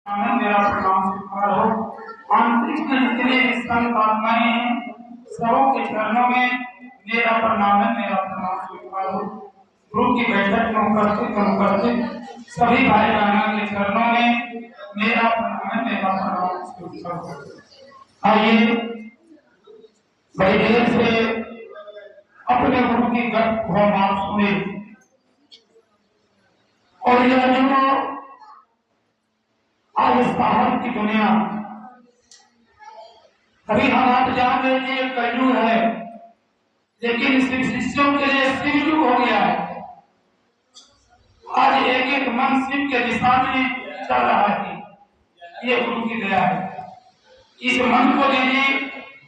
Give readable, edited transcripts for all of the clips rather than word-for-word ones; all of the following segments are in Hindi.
मेरा प्रणाम स्वीकार हो। आंतरिक में जितने भी संत आत्माएं हैं, सबों के चरणों में मेरा प्रणाम है, मेरा प्रणाम स्वीकार हो। गुरु की बैठक में उपस्थित सभी भाई बहनों के चरणों में मेरा प्रणाम है, मेरा प्रणाम स्वीकार हो। आइए बड़ी देर से अपने गुरु की बात सुने और यह जो आज इस बाहर की दुनिया अभी हम आप जान रहे थे ये कलयुग है, लेकिन शिष्यों के लिए शिवयुग हो गया है। आज एक एक मन शिव के दिशा में चल रहा है, ये गुरु की दया है। इस मन को देने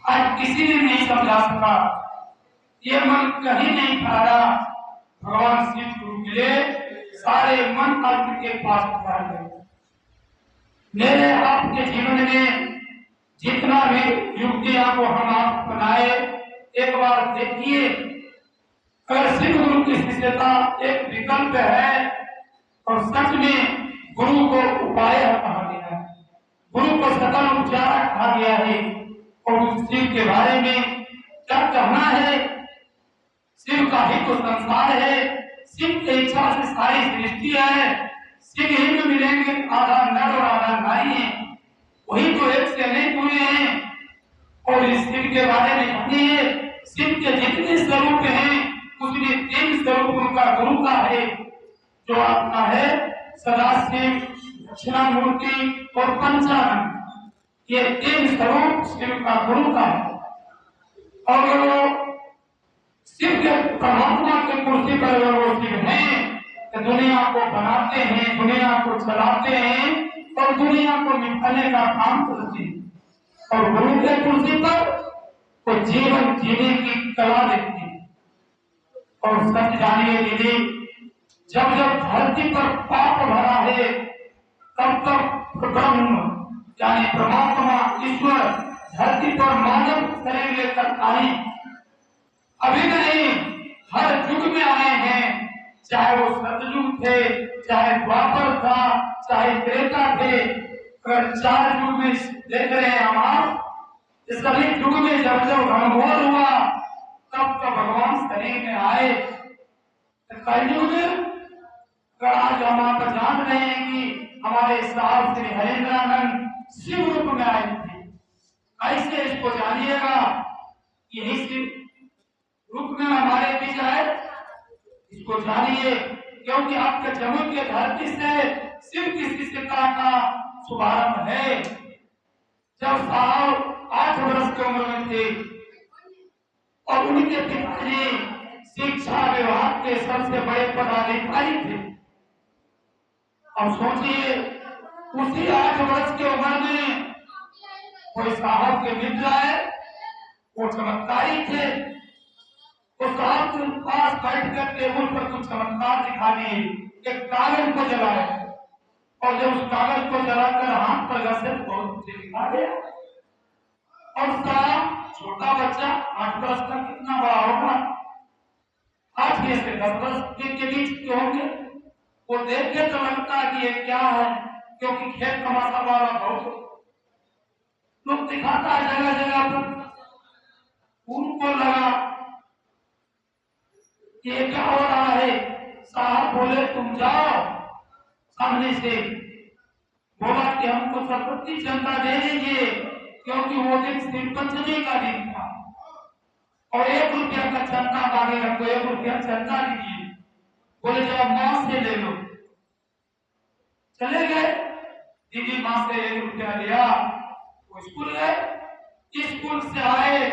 आज किसी ने नहीं समझा सका, ये मन कहीं नहीं ठहरा। भगवान शिव गुरु के लिए सारे मन अर्थ के पास पहुंच गए। मेरे आपके जीवन में जितना भी युक्तियां को हम आप बनाए, एक बार देखिए, अगर शिव गुरु की शिष्यता एक विकल्प है और सच में गुरु को उपाय कहा गया है, गुरु को सकल उपचार कहा गया है। और उस शिव के बारे में क्या कहना है? शिव का ही तो संसार है, शिव की इच्छा से सारी सृष्टि है। शिव ही में मिलेंगे आधा नर और आधा नारी है, वही तो एक से अनेक हुए हैं। और इस शिव के बारे में जानिए, शिव के जितने स्वरूप हैं उसमें 3 स्वरूप उनका गुरु का है, जो आपका है सदाशिव, दक्षिणामूर्ति और पंचानन। ये 3 स्वरूप शिव का गुरु का है। और शिव के परमात्मा के कुर्सी पर अगर वो शिव हैं तो दुनिया को बनाते हैं, दुनिया को चलाते हैं और दुनिया को मिटाने का काम करते हैं। और गुरु के कुर्सी पर वो जीवन जीने की कला देते हैं। और सच जानिए दीदी, जब जब धरती पर पाप भरा है, तब तब ब्रह्म यानी परमात्मा ईश्वर धरती पर मानव शरीर लेकर आए। अभी नहीं, हर युग में आए हैं, चाहे वो सतयुग थे, चाहे द्वापर था, चाहे त्रेता थे। अगर 4 युग में देख रहे हैं हम, इस सभी युग में जब जब घनघोर हुआ तब तब भगवान शरीर में आए। कलयुग में अगर आज हम आप जान रहे हैं कि हमारे साहब श्री हरेंद्रानंद शिव रूप में आए थे, ऐसे इसको जानिएगा, यही शिव रूप में हमारे बीच आए, इसको जानिए। क्योंकि आपके जम्मू के धरती से शिव की शिष्यता का शुभारंभ है। जब साहब 8 वर्ष की उम्र में थे और उनके पिताजी शिक्षा विभाग के सबसे बड़े पदाधिकारी थे। अब सोचिए, उसी 8 वर्ष की उम्र में कोई साहब के मित्र आए, वो चमत्कारी थे, तो साहब के पास बैठ कर टेबल पर कुछ चमत्कार दिखा दिए। एक कागज को जलाया और जब उस कागज को जलाकर हाथ पर घसे तो दिखा दिया। और साहब छोटा बच्चा 8 वर्ष का कितना बड़ा होगा, 8 से 10 वर्ष के बीच के होंगे, वो देख के तो लगता कि ये क्या है, क्योंकि खेत तमाशा वाला बहुत लोग दिखाता है जगह जगह पर। उनको लगा ये क्या हो रहा है। साहब बोले तुम जाओ सामने से, बोला कि हमको सरस्वती चंदा दे दीजिए, क्योंकि वो दिन सिर पंचमी का दिन था और 1 रुपया का चंदा मांगे, हमको 1 रुपया चंदा दीजिए। बोले जब मां से ले लो। चले गए, दीदी मां से 1 रुपया लिया, वो स्कूल गए। स्कूल से आए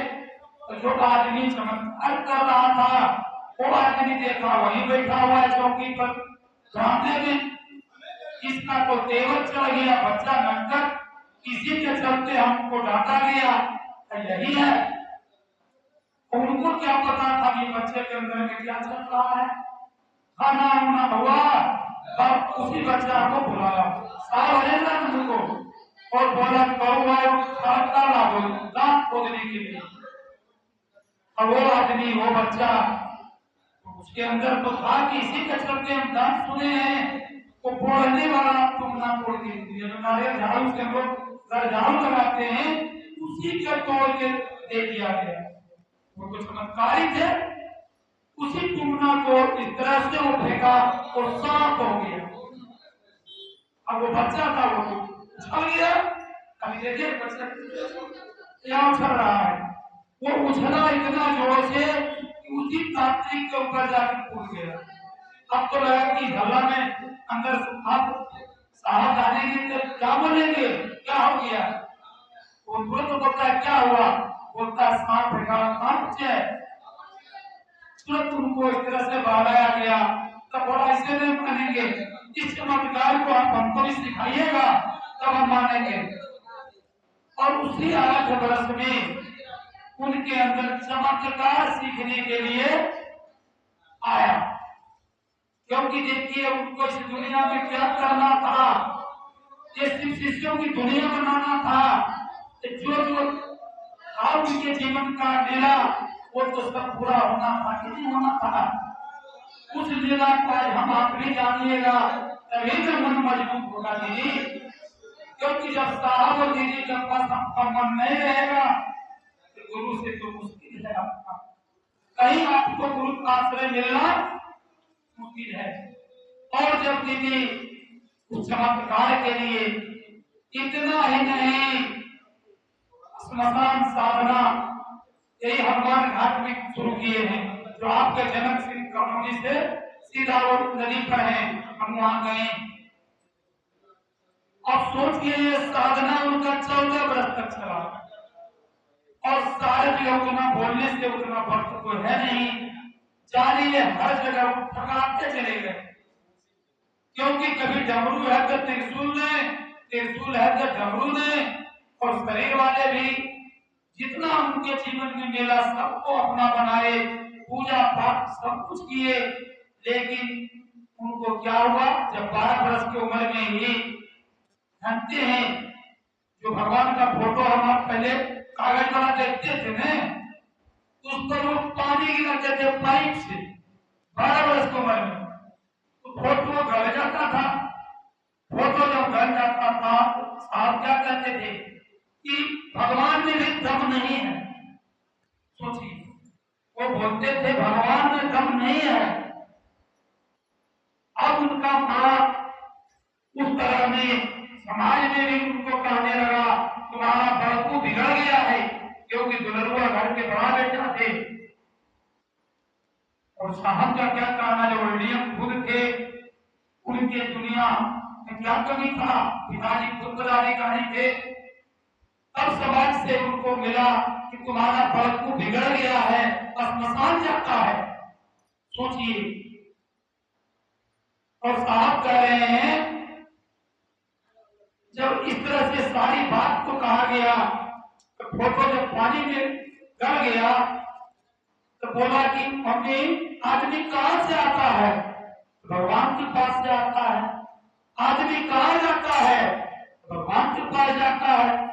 तो छोटा आदमी चमत्कार कर रहा था, वो आदमी देखा वहीं बैठा हुआ है चौकी पर, जानते में इसका तो तेवर चढ़ गया, बच्चा नटक, इसी के चलते हमको डांटा गया, यही है। उनको क्या पता था कि बच्चे के अंदर में क्या चल रहा है। खाना वाना हुआ, अब उसी बच्चा को बुलाया साहब हरेंद्रानंद को और बोला दांत खोदने के लिए। अब वो आदमी, वो बच्चा, उसके अंदर तो था कि इसी के चलते हम दांत सुने हैं, वो बोलने वाला तुमना तोड़ के दिया। जो नारियल झाड़ू से हम लोग झाड़ू लगाते हैं, उसी का तोड़ के दे दिया गया। वो तो चमत्कारी थे। उसी टुकना को इस तरह से उठेगा और सांप हो गया। अब वो बच्चा था, वो उछल गया। अभी देखिए बच्चा यहाँ उछल रहा है। वो उछला इतना जोर से कि उसी तांत्रिक के ऊपर जाकर कूद गया। अब तो लगा कि हल्ला में अंदर आप साहब जानेंगे तो क्या बोलेंगे, क्या हो गया। वो तुरंत तो बोलता है क्या हुआ, बोलता है सांप है। सांप है। तुरंत उनको इस तरह से बहलाया गया। तब बोला इसे नहीं मानेंगे, इस चमत्कार को आप हमको भी सिखाइएगा तब हम मानेंगे। और उसी 8 वर्ष में उनके अंदर चमत्कार सीखने के लिए आया। क्योंकि देखिए उनको इस दुनिया में क्या करना था, ये सिर्फ शिष्यों की दुनिया बनाना था। जो जो था उनके जीवन का लीला वो तो सब पूरा होना था कि नहीं होना था। उस लीला का हम आप भी जानिएगा तभी तो मन मजबूत होगा दीदी। क्योंकि जब साहब और दीदी के पास आपका मन नहीं रहेगा तो गुरु से तो मुश्किल है। आपका कहीं आपको गुरु का आश्रय मिलना मुश्किल है। और जब दीदी उस चमत्कार के लिए इतना ही नहीं, स्मशान साधना यही हनुमान घाट में शुरू किए हैं, जो आपके जनक सिंह कॉलोनी से सीधा वो नदी पर है। हम वहां गए। अब सोचिए ये साधना उनका 14 वर्ष तक चला। और सारे भी उतना बोलने से उतना वक्त तो है नहीं, जानिए हर जगह थकाते चले गए। क्योंकि कभी डमरू है तो त्रिशूल ने, त्रिशूल है तो डमरू ने, और शरीर वाले भी जितना उनके जीवन में मिला सबको अपना बनाए, पूजा पाठ सब कुछ किए। लेकिन उनको क्या हुआ, जब 12 वर्ष की उम्र में ही जानते हैं जो भगवान का फोटो हम आप पहले कागज वाला देखते थे ना, उस पर वो पानी गिराते थे पाइप से। 12 वर्ष की उम्र में तो फोटो गल जाता था। फोटो जब गल जाता था साहब क्या कहते थे कि भगवान में भी दम नहीं है। सोचिए वो बोलते थे भगवान में दम नहीं है। अब उनका बाप उस तरह में समाज में भी उनको कहने लगा तुम्हारा बड़कू बिगड़ गया है, क्योंकि दुलरुआ घर के बड़ा बेटा थे। और साहब का क्या कहना, जो विलियम खुद थे उनके दुनिया में क्या कमी था, पिताजी उत्तराधिकारी थे। तब समाज से उनको मिला कि तुम्हारा बड़कू बिगड़ गया है, स्मशान जाता है। सोचिए। और साहब कह रहे हैं जब इस तरह से सारी बात को कहा गया तो फोटो जब पानी में गल गया तो बोला कि मम्मी आदमी कहां से आता है, भगवान के पास से आता है। आदमी कहां जाता है, भगवान के पास जाता है।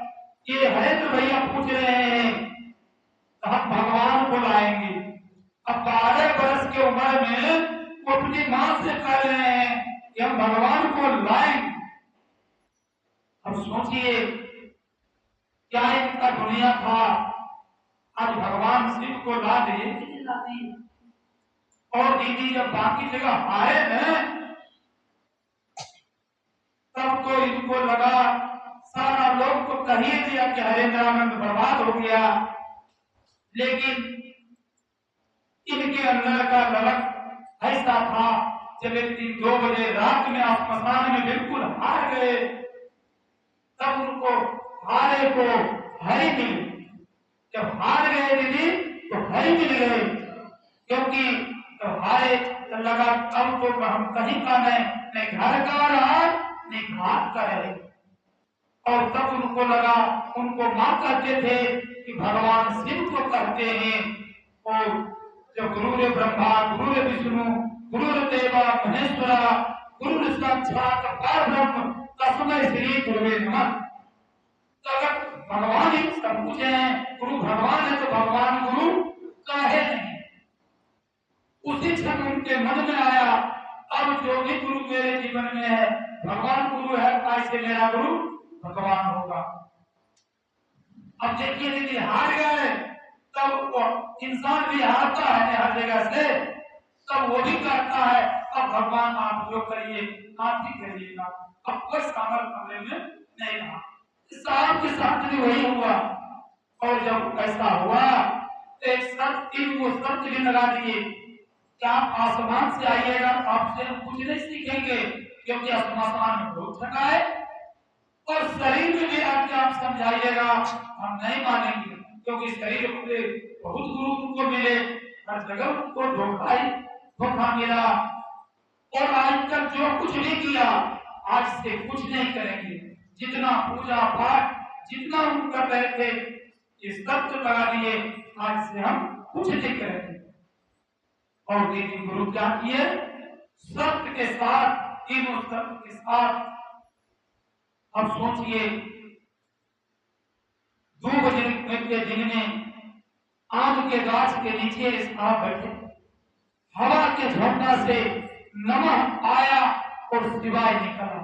ये है तो भैया पूछ रहे हैं तो हम भगवान को लाएंगे। अब 12 वर्ष की उम्र में वो अपनी मां से कह रहे हैं कि हम भगवान को लाएंगे। अब सोचिए क्या इनका दुनिया था। आज भगवान शिव को ला दे और दीदी जब बाकी जगह आए हैं तब तो इनको लगा, सारा लोग तो कह ही दिया कि हरेंद्रानंद बर्बाद हो गया। लेकिन इनके अंदर का ललक ऐसा था, जब एक दिन 2 बजे रात में स्मशान में बिल्कुल हार गए तब उनको हारे को हरी मिली। जब हार गए दीदी तो हरी मिल गए, क्योंकि जब हारे तो लगा अब तो हम कहीं का नहीं घर का रहा नहीं घाट का रहे। और तब उनको लगा, उनको मां कहते थे कि भगवान शिव को कहते हैं। और जब गुरु ब्रह्मा गुरु विष्णु गुरु देवा महेश्वरा गुरु साक्षात परब्रह्म तस्मै श्री गुरुवे नमः। तो अगर भगवान ही सब कुछ है, गुरु भगवान है, तो भगवान गुरु काहे नहीं। उसी क्षण उनके मन में आया अब जो भी गुरु मेरे जीवन में है, भगवान गुरु है, ऐसे मेरा गुरु भगवान होगा। अब देखिए यदि हार गए तब वो इंसान भी हारता है हर जगह से, तब वो भी करता है अब भगवान आप जो करिए आप ही करिएगा। अब कोई सामर्थ कमरे में नहीं रहा। साहब के साथ भी वही हुआ। और जब ऐसा हुआ तो एक शर्त वो शर्त भी लगा दिए, क्या आप आसमान से आइएगा आपसे हम कुछ नहीं सीखेंगे, क्योंकि आसमान में बहुत थका है, और शरीर में भी आके आप समझाइएगा हम नहीं मानेंगे, क्योंकि शरीर में बहुत गुरु उनको मिले, हर जगह उनको धोखा मिला। और आज तक जो कुछ नहीं किया आज से कुछ नहीं करेंगे। जितना पूजा पाठ जितना हम कर रहे थे ये सब तो लगा दिए, आज से हम कुछ नहीं करेंगे। और लेकिन गुरु क्या किए, सत्य के साथ, तीनों सत्य के साथ। अब सोचिए 2 बजे के दिन में आम के गाछ के नीचे साहब बैठे, हवा के झोंका से नमः आया और सिवाय निकला।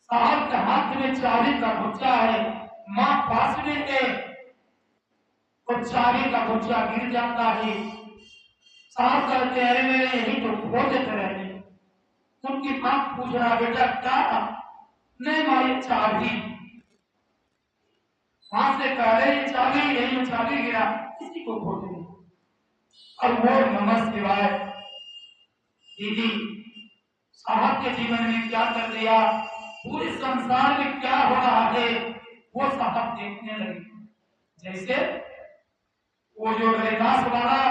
साहब के हाथ में चाबी का गुच्छा है, मां पास में है और चाबी का गुच्छा गिर जाता है। साहब कहते हैं मेरे यही तो खो देते रहे। उनकी मां पूछ रहा बेटा क्या? नहीं मां ये चाबी। वहां से कह रहे ये चाबी, यही चाबी गिरा, किसी को खो दे। और वो नमः शिवाय दीदी साहब के जीवन में क्या कर दिया, पूरे संसार में क्या हो रहा है वो साहब देखने लगे। जैसे वो जो रैदास वाला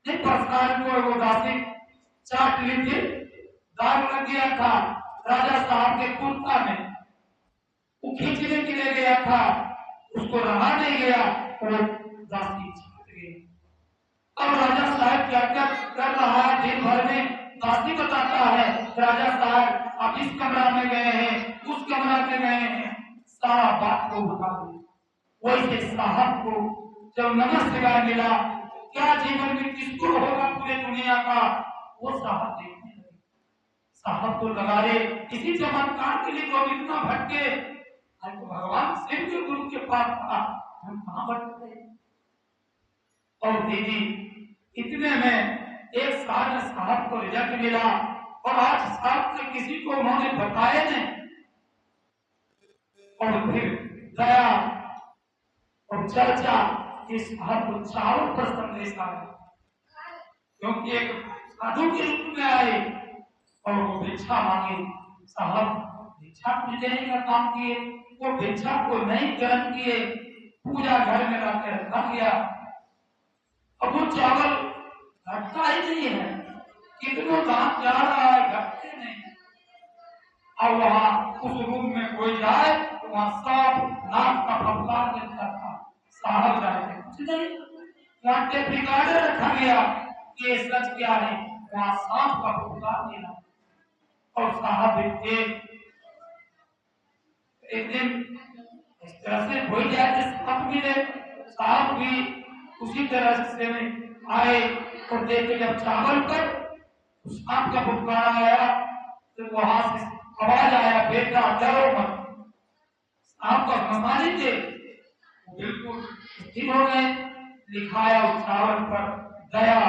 नहीं प्रसाद को वो दासी चाट ली थी, दाग लग गया था राजा साहब के कुर्ता में, वो खींचने के लिए गया था, उसको रहा नहीं गया, वो दासी छूट गई। अब राजा साहब क्या क्या कर रहा है दिन भर में, दासी बताता है राजा साहब आप इस कमरा में गए हैं, उस कमरा में गए हैं, सारा बात को बता दिया। वैसे साहब को जब नमः शिवाय मिला, क्या जीवन में किसको होगा पूरे दुनिया का, वो साहब देखने लगे। साहब को लगा रे किसी चमत्कार के लिए तो इतना भटके, तो भगवान शिव के गुरु के पास था, हम कहां भटके। और दीदी इतने में एक साल साहब को रिजल्ट मिला, और आज साहब से किसी को उन्होंने बताया नहीं। और फिर दया और चर्चा इस साहब को चारों पर संदेश आया, क्योंकि एक साधु के रूप में आए और वो भिक्षा मांगे। साहब भिक्षा को देने का काम किए, वो भिक्षा को नहीं ग्रहण किए, पूजा घर में लाकर रखा गया। अब वो चावल घटता ही नहीं है, कितनों दान जा रहा है घटते नहीं। अब वहां उस रूम में कोई जाए तो वहां सांप नाक का फफकार देता था, साहब जाते कुछ नहीं, वहां टेप रिकॉर्डर रखा गया कि ये सच क्या है, वहां सांप का फफकार देना। और साहब एक दिन इस तरह से हो जाए साहब मिले, साहब भी उसी तरह से आए और देखे जब चावल पर उस सांप का फफकार आया तो वहां से आवाज आया बेटा डरो मत। सांप का मसानी थे बिल्कुल स्थिर हो गए, लिखाया उस चावल पर दया।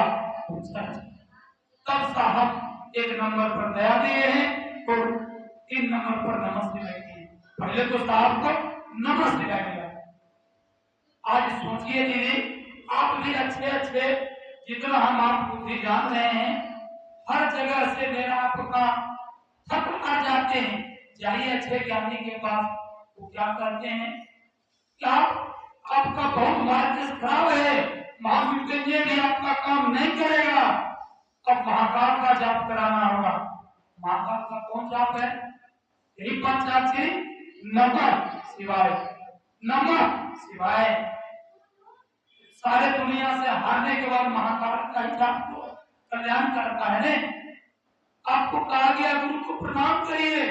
तब साहब 1 नंबर पर दया दिए हैं और 3 नंबर पर नमः शिवाय दिए। पहले तो साहब को नमः शिवाय मिला। आज सोचिए दीदी आप भी अच्छे अच्छे जितना हम आप बुद्धि जान रहे हैं, हर जगह से मेरा आपका थक कर जाते हैं, जाइए अच्छे ज्ञानी के पास, वो क्या करते हैं, क्या आपका बहुत मार्ग खराब है, महामृत्युंजय भी आपका काम नहीं करेगा, अब महाकाल का जाप कराना होगा। महाकाल का कौन जाप है, यही पंचाक्षरी नमः शिवाय, नमः शिवाय। सारे दुनिया से हारने के बाद महाकाल का ही जाप कल्याण करता है ने। आपको कहा गया गुरु को प्रणाम करिए,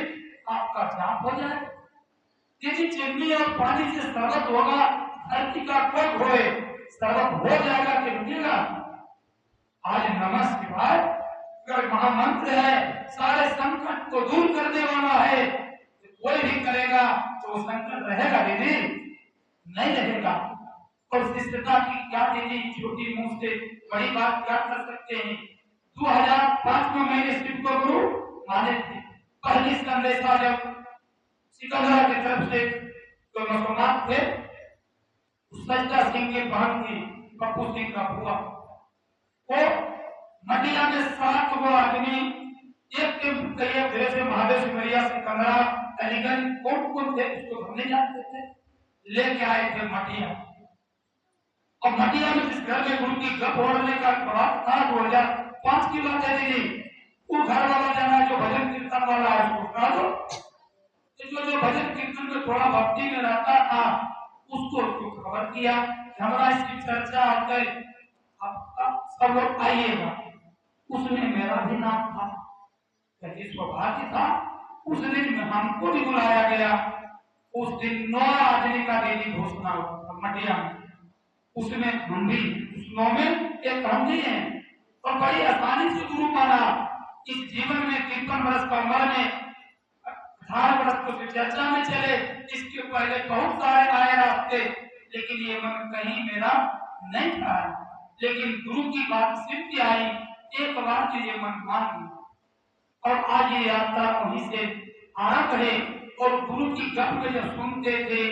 आपका जाप हो जाए। यदि चिमनी और पानी से शरबत होगा, धरती का कोई होए शरबत हो जाएगा कि रुकेगा। आज नमः शिवाय अगर महामंत्र है, सारे संकट को दूर करने वाला है, तो कोई भी करेगा तो वो संकट रहेगा दीदी? नहीं रहेगा। और शिष्टता की क्या दीदी, छोटी मुंह से बड़ी बात क्या कर सकते हैं। 2005 में मैंने शिव को गुरु माने थे। पहली संदेशा जब सिकंदरा की तरफ से तो मुसलमान थे, सच्चा सिंह के बहन थी पप्पू सिंह का बुआ, वो मंडिया में 7 वो आदमी एक के कई धीरे से महादेव सिमरिया से कंगरा अलीगंज कौन थे उसको हम नहीं जानते थे, लेके आए थे मटिया। और मटिया में जिस घर में गुरु की गप होने का बात था 2005 की बात है दीदी, वो घर वाला जाना जो भजन कीर्तन वाला है उसको कहा जो जो भजन कीर्तन में थोड़ा भक्ति में रहता था उसको खबर किया हमारा इसकी चर्चा होकर सब लोग आइएगा। उसमें मेरा भी नाम था, सौभाग्य था। उस दिन में हमको भी बुलाया गया। उस दिन 9 आदमी का दीदी घोषणा मटिया में, उसमें हम भी उस 9 में एक हम भी हैं। और बड़ी आसानी से गुरु माना। इस जीवन में 53 वर्ष का उम्र में 18 वर्ष को चर्चा में चले, इसके पहले बहुत सारे आए रास्ते, लेकिन ये मन कहीं मेरा नहीं था। लेकिन गुरु की बात सिद्ध आई, एक बार के लिए मन मान गया। और आज ये यात्रा वहीं से आरंभ है। और गुरु की गप में जब सुनते थे,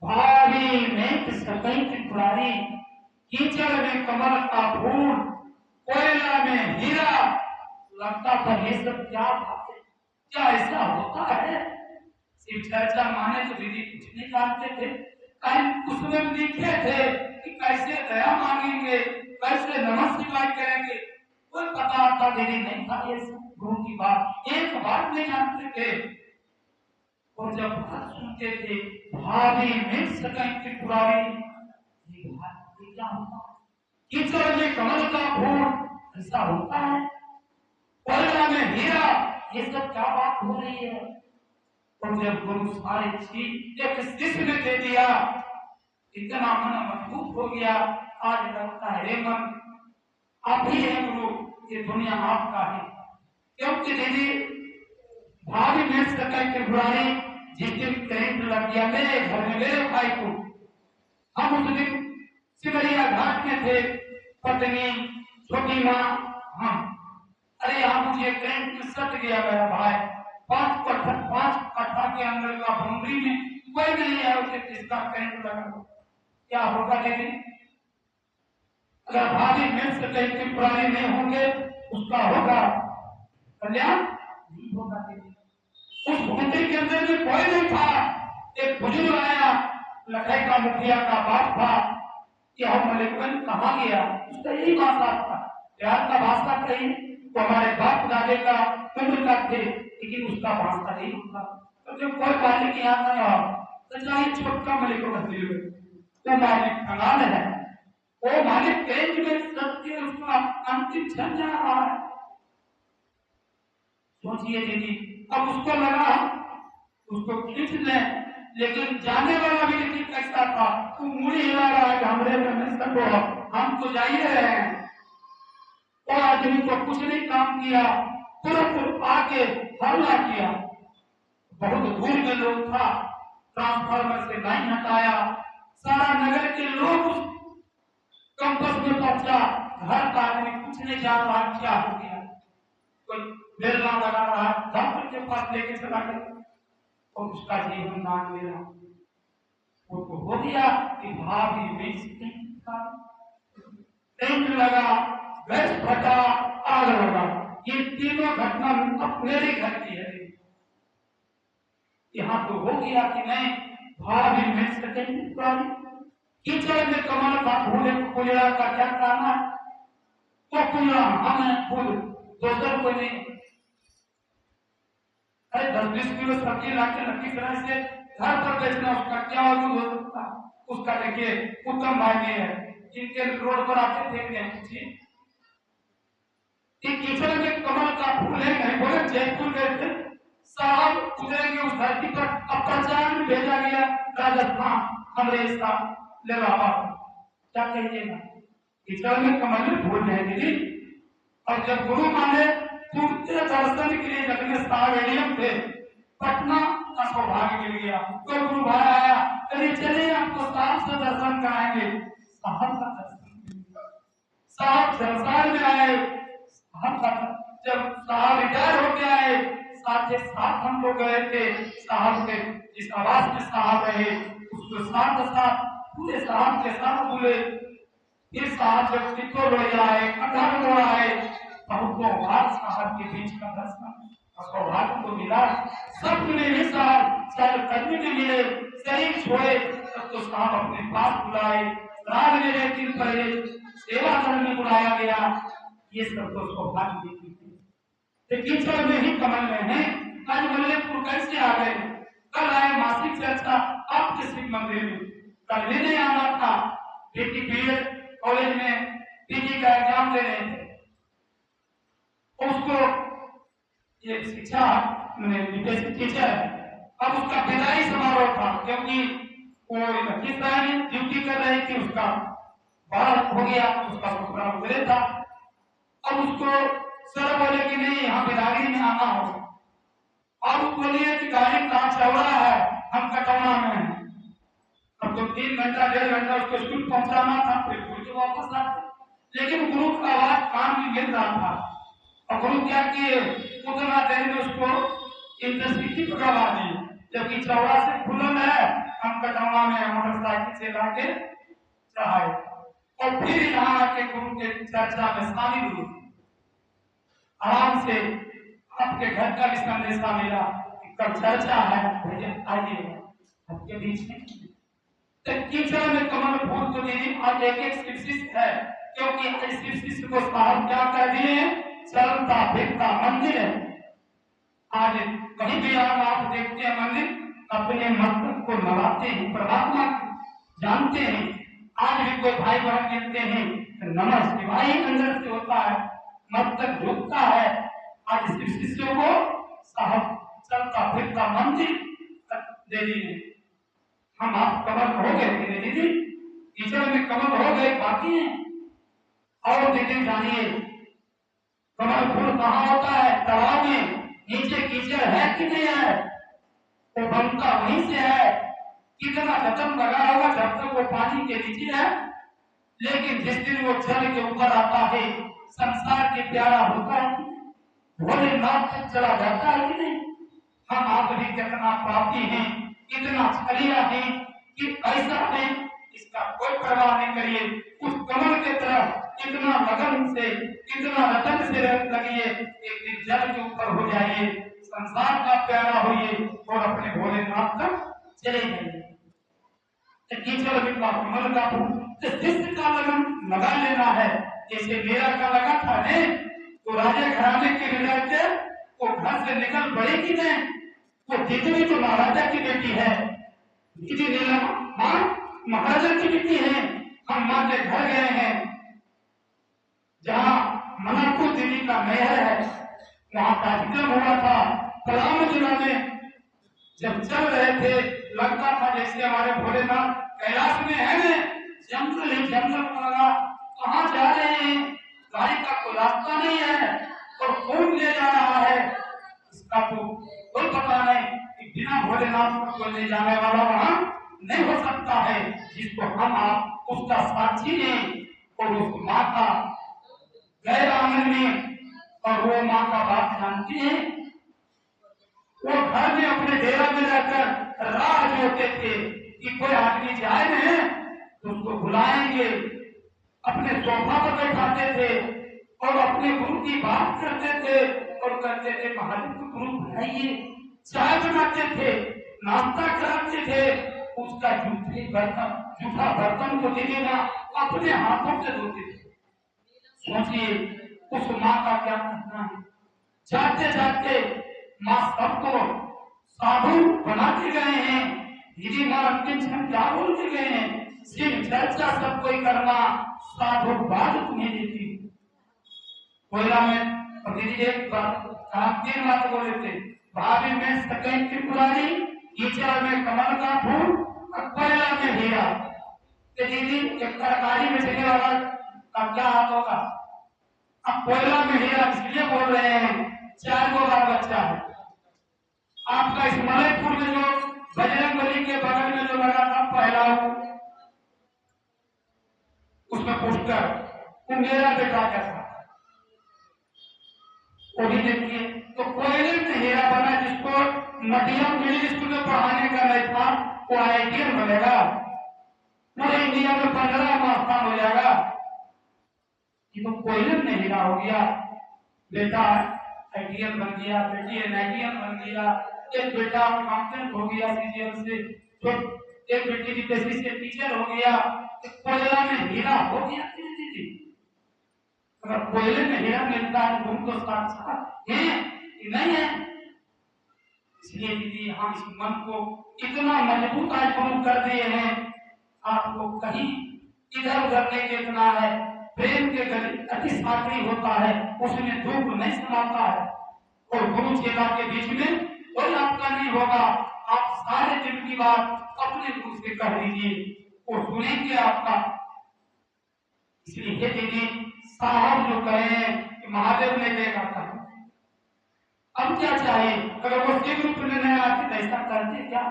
भारी में सकई त्रिपुरारी, कीचड़ में कमल का फूल, कोयला में हीरा, लगता था ये सब क्या बात है, क्या ऐसा होता है। शिव चर्चा माने तो दीदी कुछ नहीं जानते थे, उसमें लिखे थे कि कैसे दया मांगेंगे, कैसे नमः शिवाय करेंगे, कोई पता था दीदी नहीं था। ये गुरु की बात एक बात नहीं जानते थे। और जब बात सुनते थे, भाभी मिल सके त्रिपुरारी, ये बात क्या होता है, कीचड़ में कमल का फूल ऐसा होता है, कोयला में हीरा, ये सब क्या बात हो रही है। और जब गुरु सारी चीज एक शिष्य ने दे दिया, इतना मन मजबूत हो गया। आज लगता है रे मन आप ही है गुरु, ये दुनिया आपका है। क्योंकि दीदी भाभी मिल सके त्रिपुरारी, जिस दिन करंट लग गया मेरे घर में मेरे भाई को, हम उस दिन सिमरिया घाट में थे, पत्नी छोटी माँ हम, अरे यहाँ मुझे करंट में सट गया मेरा भाई, 5 कट्ठा के अंदर का बाउंड्री में कोई नहीं है, उसे किसका करंट लगा, क्या होगा दीदी। अगर भाभी मिल सके त्रिपुरारी नहीं होंगे, उसका होगा कल्याण नहीं होगा दीदी। उस बाउंड्री के अंदर में कोई नहीं था। एक बुजुर्ग आया, लखई का मुखिया का बाप था, यह मलिकगंज कहाँ गया, उसका यही भाषा था, प्यार का भाषा कही तो हमारे बाप दादे का उम्र का थे, लेकिन उसका भाषा नहीं था। तो जब कोई मालिक यहाँ आया तो चाहे छोटा मलिक वो मालिक खंगाल है, वो मालिक ट्रेन में सत्य उसका अंतिम क्षण जा रहा है। सोचिए दीदी, अब उसको लगा उसको खींच ले, लेकिन जाने वाला भी लेकिन कैसा था, तू मुड़ी हिला रहा है हमरे में सब हम तो जा ही रहे हैं। और आदमी को कुछ नहीं काम किया, तुरंत आके हमला किया। बहुत दूर में लोग था, ट्रांसफार्मर से लाइन हटाया, सारा नगर के लोग उस कैंपस में पहुंचा। घर का आदमी कुछ नहीं जान रहा क्या हो गया, कोई बेलना लगा रहा, डॉक्टर के पास लेके चला गया और उसका जीवन दान ले रहा। वो तो हो गया कि भाभी में टेंट लगा, गैस फटा, आग लगा। ये तीनों घटना मेरे घर की है। यहाँ तो हो गया कि नहीं, भाभी में कीचड़ में कमल का फूल, कुजड़ा का क्या कहना है, वो कुजड़ा हमें फूल दोस्तों को नहीं। अरे 10-20 किलो सब्जी लाके लखीसराय से घर पर बेचना, उसका क्या हो सकता, उसका देखिए उत्तम भाग्य है जिनके रोड पर आते थे। कीचड़ में कमल का फूल है, कहीं बोले जयपुर गए थे साहब, गुजरेंगे उस धरती पर। अब प्रचार में भेजा गया राजस्थान, अंग्रेज का ले रहा, क्या कहिएगा, कीचड़ में कमल में फूल है दीदी। और जब गुरु माने टूटते दर्शन के लिए लगने स्टेडियम थे, पटना का सौभाग्य मिल गया। कोई गुरु भाई आया, अरे चलिए आपको साहब से दर्शन कराएंगे। साहब का दर्शन, साहब संसार में आए, साहब का जब साहब रिटायर हो के आए, साथ ही साथ हम लोग गए थे साहब के जिस आवास में साहब रहे, उसको साथ साथ पूरे साहब के साथ बोले। फिर साहब जब चित्तौड़ बढ़िया है, कटहर बढ़ा है, बहुतों बार साहब के बीच का दर्शन सौभाग्य को मिला। सब मिले भी साहब चाहे करने के मिले, शरीर छोड़े तब तो साहब अपने पास बुलाए, राग मेरे दिल पड़े, सेवा करने बुलाया गया। ये सब तो सौभाग्य की थी। कीचड़ में ही कमल में है। आज मल्लेपुर कैसे आ गए? कल आए मासिक चर्चा आपके शिव मंदिर में, कल भी नहीं आना था। बेटी बीएड कॉलेज में पीजी का एग्जाम दे रहे थे, उसको एक शिक्षा टीचर, अब उसका विदाई समारोह था क्योंकि वो ड्यूटी कर रही थी, उसका बाहर हो गया, उसका ससुराल उधर था। अब उसको सर बोले कि नहीं यहाँ बिदागी में आना होगा, और बोलिए कि गाड़ी कहाँ चल रहा है, हम कटौना में हैं। अब तो 3 घंटा 1.5 घंटा उसको स्कूल पहुंचाना था, फिर स्कूल से वापस आते, लेकिन गुरु का आवाज कान में गिर रहा था। और गुरु क्या किए, उतना देर में उसको इंटरसिटी पकड़ा दी, जबकि चौड़ा से खुलन है, हम कटौना में मोटरसाइकिल से लाके चढ़ाए। और फिर यहाँ आके गुरु के चर्चा में शामिल हुए। आराम से आपके घर का भी संदेशा मिला कि कल चर्चा है, भैया आइए आपके बीच में। कीचड़ में कमल फूल तो दीदी आज एक शिष्य है, क्योंकि इस शिष्य को साहब क्या कर दिए, चलता फिरता मंदिर है। आज कहीं भी आप देखते हैं मंदिर, अपने मस्तक को नवाते हैं, परमात्मा जानते हैं। आज भी कोई भाई बहन मिलते हैं तो नमः शिवाय अंदर से होता है, मस्तक झुकता है। आज इस शिष्यों को साहब चलता फिरता मंदिर दे दिए। हम आप कमल हो गए धीरे धीरे, कीचड़ में कमल हो गए, बाकी है। और दीदी जानिए कमल फूल कहाँ होता है, तालाब में, नीचे कीचड़ है कि नहीं है, वो बनता वहीं से है। कितना जतन लगा होगा जब तक वो पानी के नीचे है, लेकिन जिस दिन वो जल के ऊपर आता है, संसार के प्यारा होता है, भोलेनाथ तक चला जाता है कि नहीं। हम आप भी कितना पापी हैं, कितना छलिया है कि ऐसा है, इसका कोई परवाह नहीं करिए। उस कमल के तरफ कितना लगन से, कितना रतन से लगिए, एक दिन जल के ऊपर हो जाइए, संसार का प्यारा होइए और अपने भोलेनाथ तक चले जाइए। कीचड़ में कमल का फूल शिष्य का लगन लगा लेना है। जैसे मेरा का लगा था ने, तो राजा घराने के हृदय से वो घर से निकल पड़ेगी नहीं। वो जितनी तो महाराजा की बेटी है, दीदी नीला माँ महाराजा की बेटी है। हम माँ के घर गए हैं, जहाँ मनापुर देवी का महल है, वहाँ कार्यक्रम हुआ था। कलाम जिला में जब चल रहे थे, लगता था जैसे हमारे भोलेनाथ कैलाश में है ना, जंगल ही जंगल लगा, कहाँ जा रहे हैं, गाड़ी का कोई रास्ता नहीं है और कौन ले जा रहा है, इसका तो कोई पता नहीं। कि बिना भोलेनाथ को ले जाने वाला वहां नहीं हो सकता है, जिसको हम आप उसका साक्षी हैं। और उस माँ का गैर आंगन में, और वो माँ का बात जानती है। वो घर में अपने डेरा में रहकर राह जोते थे कि कोई आदमी जाए नहीं तो उसको बुलाएंगे, अपने सोफा पर बैठाते थे और अपने गुरु की बात करते थे और कहते थे महाराज को गुरु बुलाइए, चाय बनाते थे, नाश्ता कराते थे, उसका जूठा बर्तन को दे देना, अपने हाथों से धोते थे। सोचिए उस माँ का क्या कहना है। जाते जाते माँ सबको साधु बनाते गए हैं। दीदी माँ अंतिम क्षण क्या बोलते गए हैं, सिर्फ चर्चा सब कोई करना, साधु बाद तुम्हें देती। कोयला में दीदी एक बात 3 बात बोले थे, भाभी में सेकंड त्रिपुरारी, कीचड़ में कमल का फूल और कोयला में हीरा। दीदी एक तरकारी में चलने वाला का क्या हाथ होगा, अब कोयला में हीरा इसलिए बोल रहे हैं, 4 गो बाल बच्चा है आपका। इस मलयपुर में जो बजरंगबली के बगल में जो लगा था पहला, उसमें पोस्टर, वो मेरा बेटा कैसा, वो भी देखिए। तो कोयले में हीरा बना, जिसको मध्यम मिडिल स्कूल में पढ़ाने का नहीं था, वो IITian बनेगा, पूरे इंडिया में 15वां स्थान हो जाएगा। ये तो कोयले में हीरा हो गया। बेटा IITian बन गया, बेटी NITian बन गया, एक बेटा अकाउंटेंट हो गया CGL से, तो एक बेटी विदेशी से टीचर हो गया। तो कोयला में हीरा हो गया। अगर कोयले में हीरा मिलता है तो उनको साक्षात है कि नहीं है? इसलिए दीदी हम इस मन को इतना मजबूत आज गुरु कर दिए हैं, आपको कहीं इधर उधर नहीं देखना है। प्रेम के अति साथी होता है, उसमें दुख नहीं समाता है। और गुरु चेला के बीच में कोई आपका नहीं होगा। आप सारे दिन की बात अपने गुरु से कह दीजिए और सुनेंगे आपका। इसलिए हे दीदी, साहब जो कहे कि महादेव ने देखा था, अब क्या चाहिए? अगर वो शिव रूप में नहीं आते तो ऐसा करते क्या?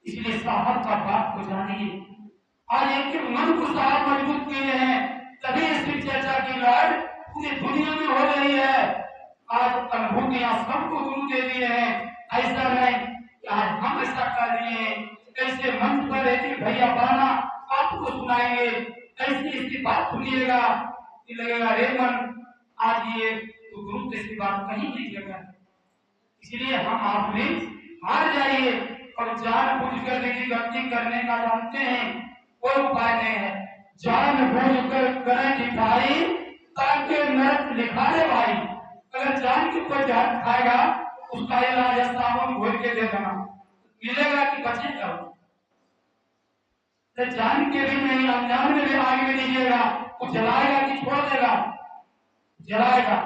इसलिए साहब का बात को जानिए। आज एक मन को साहब मजबूत किए हैं, तभी इसकी चर्चा की लहर पूरी दुनिया में हो रही है। आज अनुभूतियां सबको गुरु दे दिए हैं। ऐसा नहीं कि आज हम ऐसा कर दिए, कैसे मंच पर रहते भैया बाना आपको सुनाएंगे, कैसी इसकी बात सुनिएगा कि लगेगा रे मन, आज ये तो गुरु जैसी बात कहीं नहीं जगह। इसलिए हम आप में हार जाइए और जानबूझ कर देखिए गलती करने का जानते हैं, कोई उपाय नहीं है। जानबूझ कर करें कि भाई ताकि नरक लिखा दे भाई। अगर जान के कोई जान खाएगा, उसका इलाज साबुन घोल के दे देना, मिलेगा कि बचेगा? तो जान के भी नहीं, अनजान में भी आगे में दीजिएगा, वो जलाएगा कि छोड़ देगा? जलाएगा।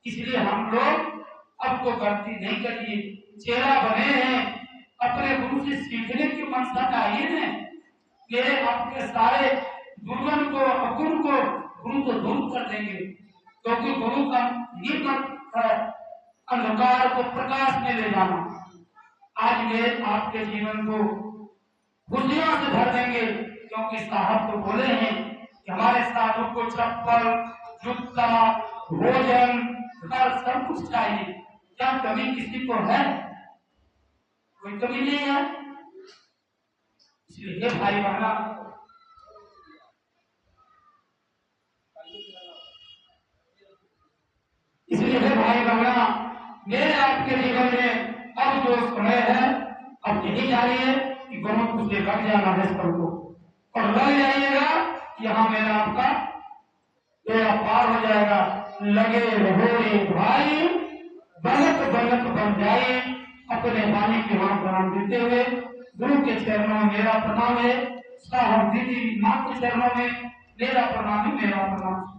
इसलिए हम लोग अब तो गलती नहीं करिए, चेला बने हैं, अपने गुरु से सीखने की मनसा चाहिए ना। मेरे आपके सारे दुर्गुण को अवगुण को गुरु तो दूर कर देंगे, क्योंकि गुरु का ही मत है अंधकार को प्रकाश में ले जाना। आज मेरे आपके जीवन को खुशियों से भर देंगे, क्योंकि साहब तो बोले हैं कि हमारे साधु को चप्पल, जूता, भोजन, घर सब कुछ चाहिए। क्या कमी किसी को है? कोई कमी नहीं है। इसलिए भाई बहना, मेरे आपके जीवन में अब जो समय है, अब यही जानिए कि गुरु से लग जाना है सबको, और लग जाइएगा, यहाँ मेरा आपका बेड़ा पार हो जाएगा। लगे रहो भाई, बनत बनत बन जाए। अपने वाणी के वहां प्रणाम देते हुए गुरु के चरणों में मेरा प्रणाम है, साहब दीदी माँ के चरणों में मेरा प्रणाम है, मेरा प्रणाम।